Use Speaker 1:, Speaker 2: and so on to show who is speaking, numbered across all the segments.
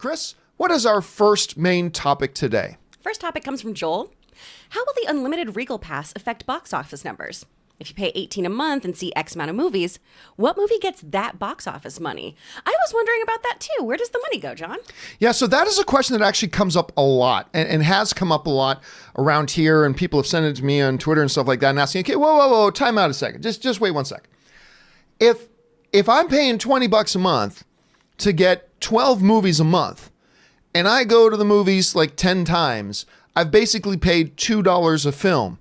Speaker 1: Chris, what is our first main topic today?
Speaker 2: First topic comes from Joel. How will the Unlimited Regal Pass affect box office numbers? If you pay $18 a month and see X amount of movies, what movie gets that box office money? I was wondering about that too. Where does the money go, John?
Speaker 1: Yeah, so that is a question that actually comes up a lot and has come up a lot around here, and people have sent it to me on Twitter and stuff like that and asking, okay, whoa, time out a second. Just wait one second. If I'm paying $20 a month to get 12 movies a month, and I go to the movies like 10 times, I've basically paid $2 a film.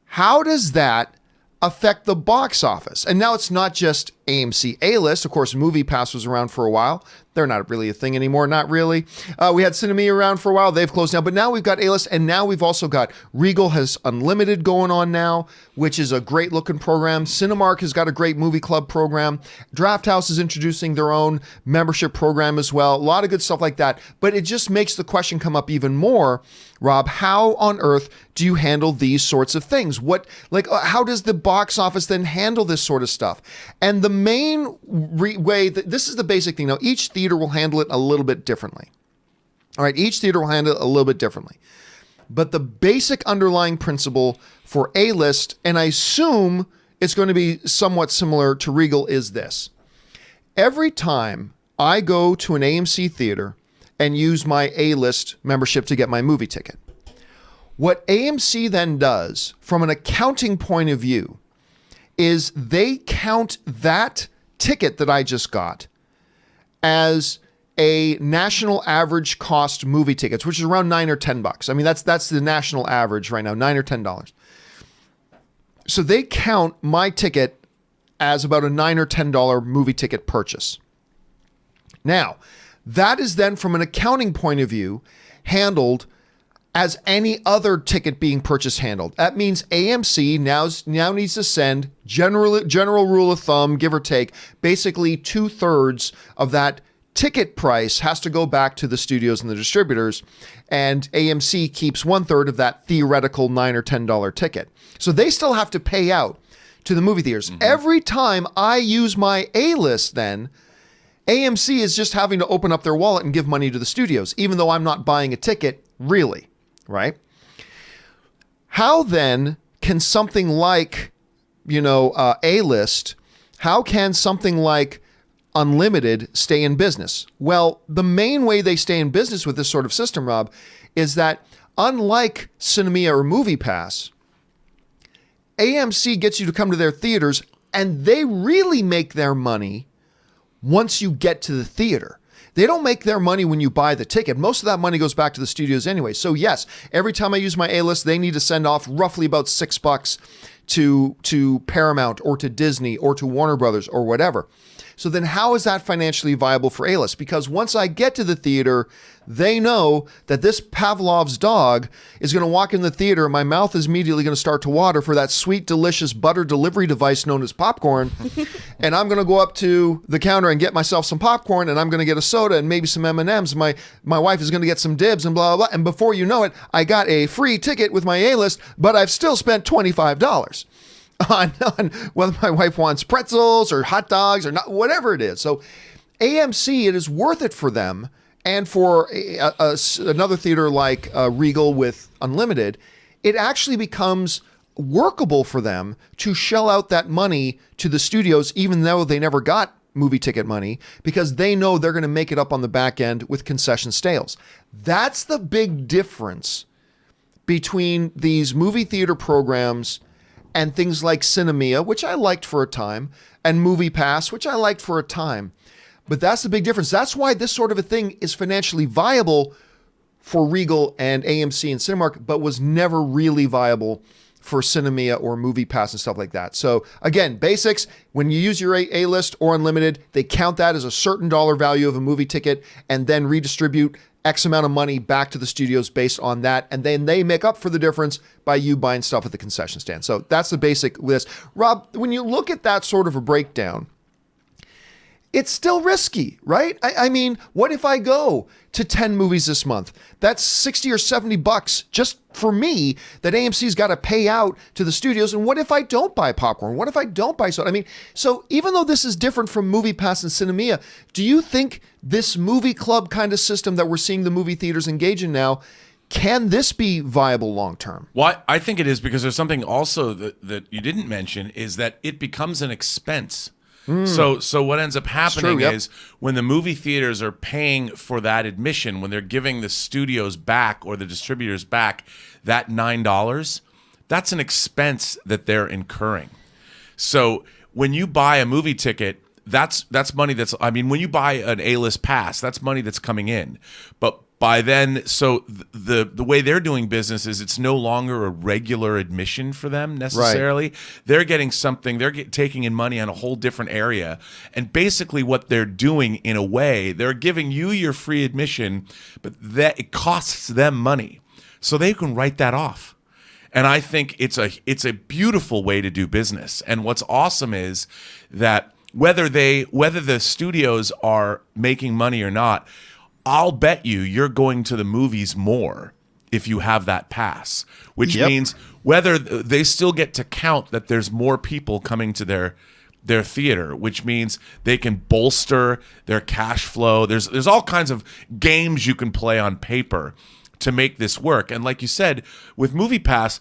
Speaker 1: How does that affect the box office? And now it's not just AMC A-List. Of course, Movie Pass was around for a while. They're not really a thing anymore. Not really. We had Cinema around for a while. They've closed down. But now we've got A-List, and now we've also got Regal has Unlimited going on now, which is a great looking program. Cinemark has got a great movie club program. Draft House is introducing their own membership program as well. A lot of good stuff like that. But it just makes the question come up even more, Rob, how on earth do you handle these sorts of things? How does the box office then handle this sort of stuff? And the main way that this is the basic thing. Now, each theater will handle it a little bit differently. All right, each theater will handle it a little bit differently. But the basic underlying principle for A-List, and I assume it's going to be somewhat similar to Regal, is this. Every time I go to an AMC theater and use my A-List membership to get my movie ticket, what AMC then does from an accounting point of view is they count that ticket that I just got as a national average cost movie tickets, which is around $9 or $10. I mean, that's the national average right now, $9 or $10. So they count my ticket as about a $9 or $10 movie ticket purchase. Now, that is then from an accounting point of view handled as any other ticket being purchased handled. That means AMC now needs to send general rule of thumb, give or take, basically 2/3 of that ticket price has to go back to the studios and the distributors, and AMC keeps 1/3 of that theoretical $9 or $10 ticket. So they still have to pay out to the movie theaters. Mm-hmm. Every time I use my A-List then, AMC is just having to open up their wallet and give money to the studios, even though I'm not buying a ticket, really. Right? How then can something like, A-List, how can something like Unlimited stay in business? Well, the main way they stay in business with this sort of system, Rob, is that unlike Cinema or Movie Pass, AMC gets you to come to their theaters, and they really make their money once you get to the theater. They don't make their money when you buy the ticket. Most of that money goes back to the studios anyway. So yes, every time I use my A-List, they need to send off roughly about $6 to Paramount or to Disney or to Warner Brothers or whatever. So then how is that financially viable for A-List? Because once I get to the theater, they know that this Pavlov's dog is going to walk in the theater and my mouth is immediately going to start to water for that sweet, delicious butter delivery device known as popcorn. And I'm going to go up to the counter and get myself some popcorn, and I'm going to get a soda and maybe some M&Ms. My wife is going to get some dibs and blah, blah, blah. And before you know it, I got a free ticket with my A-List, but I've still spent $25. On whether my wife wants pretzels or hot dogs or not, whatever it is. So AMC, it is worth it for them, and for another theater like Regal with Unlimited, it actually becomes workable for them to shell out that money to the studios, even though they never got movie ticket money, because they know they're going to make it up on the back end with concession sales. That's the big difference between these movie theater programs and things like Cinema, which I liked for a time, and Movie Pass, which I liked for a time. But that's the big difference. That's why this sort of a thing is financially viable for Regal and AMC and Cinemark, but was never really viable for Cinema or Movie Pass and stuff like that. So again, basics, when you use your A-List or Unlimited, they count that as a certain dollar value of a movie ticket and then redistribute X amount of money back to the studios based on that. And then they make up for the difference by you buying stuff at the concession stand. So that's the basic list. Rob, when you look at that sort of a breakdown, it's still risky, right? I mean, what if I go to 10 movies this month? That's 60 or 70 bucks just for me that AMC's got to pay out to the studios. And what if I don't buy popcorn? What if I don't buy soda? I mean, so even though this is different from Movie Pass and Cinemia, do you think this movie club kind of system that we're seeing the movie theaters engage in now, can this be viable long term?
Speaker 3: Well, I think it is, because there's something also that you didn't mention, is that it becomes an expense. So what ends up happening is when the movie theaters are paying for that admission, when they're giving the studios back or the distributors back that $9, that's an expense that they're incurring. So when you buy a movie ticket, that's money that's, I mean, when you buy an A-list pass, that's money that's coming in. But by then, so the way they're doing business is it's no longer a regular admission for them necessarily. Right. They're getting something, taking in money on a whole different area. And basically what they're doing, in a way, they're giving you your free admission, but that it costs them money. So they can write that off. And I think it's a beautiful way to do business. And what's awesome is that whether the studios are making money or not, I'll bet you're going to the movies more if you have that pass, which means whether they still get to count that there's more people coming to their theater, which means they can bolster their cash flow. There's all kinds of games you can play on paper to make this work. And like you said, with MoviePass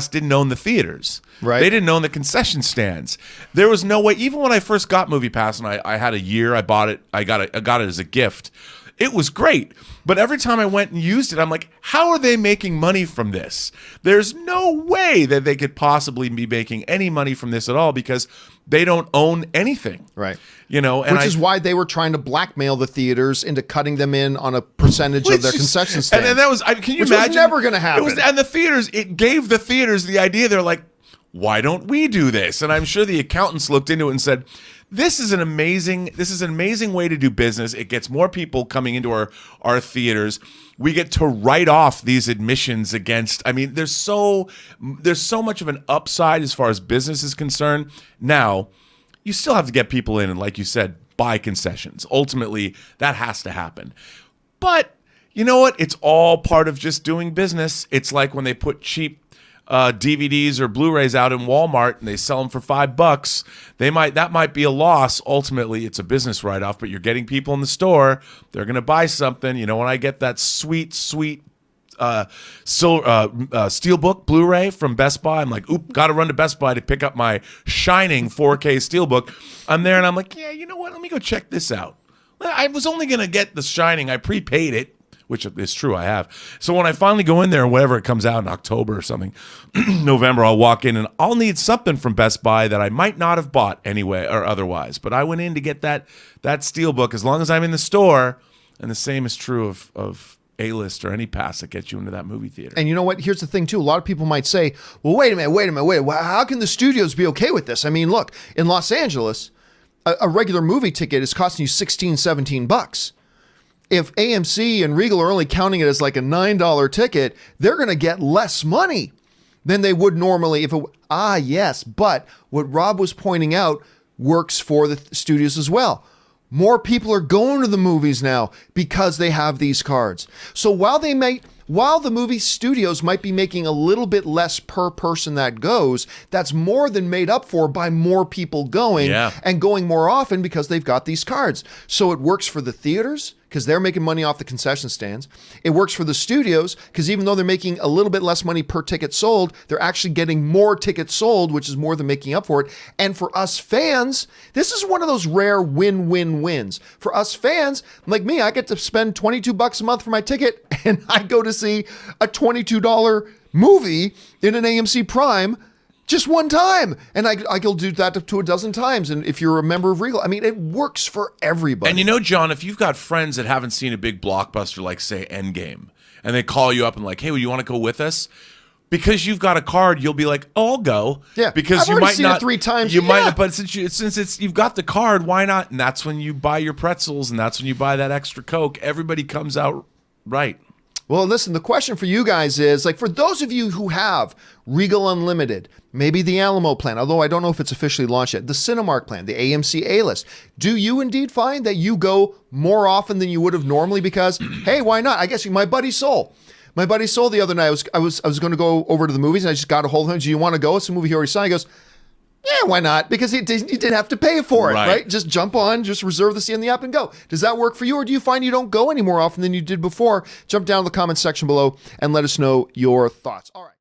Speaker 3: didn't own the theaters. Right. They didn't own the concession stands. There was no way, even when I first got MoviePass and I had a year, I bought it, I got it as a gift. It was great. But every time I went and used it, I'm like, how are they making money from this? There's no way that they could possibly be making any money from this at all, because they don't own anything. Right. You know, and
Speaker 1: which is why they were trying to blackmail the theaters into cutting them in on a percentage of their concession stands.
Speaker 3: And that was, can you imagine?
Speaker 1: Was never going to happen.
Speaker 3: And it gave the theaters the idea. They're like, why don't we do this? And I'm sure the accountants looked into it and said, this is an amazing way to do business. It gets more people coming into our theaters. We get to write off these admissions against, I mean, there's so much of an upside as far as business is concerned. Now, you still have to get people in and, like you said, buy concessions. Ultimately, that has to happen. But you know what? It's all part of just doing business. It's like when they put cheap DVDs or Blu-rays out in Walmart and they sell them for $5. That might be a loss. Ultimately, it's a business write-off, but you're getting people in the store. They're going to buy something. You know, when I get that sweet Steelbook Blu-ray from Best Buy, I'm like, got to run to Best Buy to pick up my Shining 4K Steelbook. I'm there and I'm like, yeah, you know what? Let me go check this out. I was only going to get the Shining. I prepaid it, which is true, I have. So when I finally go in there, whenever it comes out in October or something, November, I'll walk in and I'll need something from Best Buy that I might not have bought anyway or otherwise. But I went in to get that Steelbook as long as I'm in the store. And the same is true of A-list or any pass that gets you into that movie theater.
Speaker 1: And you know what? Here's the thing, too. A lot of people might say, well, wait a minute. How can the studios be okay with this? I mean, look, in Los Angeles, a regular movie ticket is costing you $16, $17. If AMC and Regal are only counting it as like a $9 ticket, they're going to get less money than they would normally if it. Yes, but what Rob was pointing out works for the studios as well. More people are going to the movies now because they have these cards. So while the movie studios might be making a little bit less per person that goes, that's more than made up for by more people going and going more often because they've got these cards. So it works for the theaters because they're making money off the concession stands. It works for the studios because even though they're making a little bit less money per ticket sold, they're actually getting more tickets sold, which is more than making up for it. And for us fans, this is one of those rare win-win-wins. For us fans, like me, I get to spend $22 a month for my ticket and I go to see a $22 movie in an AMC Prime just one time. And I'll do that to a dozen times. And if you're a member of Regal, I mean, it works for everybody.
Speaker 3: And you know, John, if you've got friends that haven't seen a big blockbuster like, say, Endgame, and they call you up and like, hey, well, you want to go with us? Because you've got a card, you'll be like, oh, I'll go.
Speaker 1: Yeah,
Speaker 3: because
Speaker 1: I've already seen it 3 times.
Speaker 3: You might, but since you've got the card, why not? And that's when you buy your pretzels, and that's when you buy that extra Coke. Everybody comes out right.
Speaker 1: Well, listen, the question for you guys is, like, for those of you who have Regal Unlimited, maybe the Alamo plan, although I don't know if it's officially launched yet, the Cinemark plan, the AMC A-list, do you indeed find that you go more often than you would have normally because, hey, why not? I guess my buddy Soul the other night, I was going to go over to the movies and I just got a hold of him. Do you want to go? It's a movie he already saw. He goes, yeah, why not? Because he didn't have to pay for it, right? Just jump on, just reserve the seat in the app and go. Does that work for you, or do you find you don't go any more often than you did before? Jump down in the comments section below and let us know your thoughts. All right.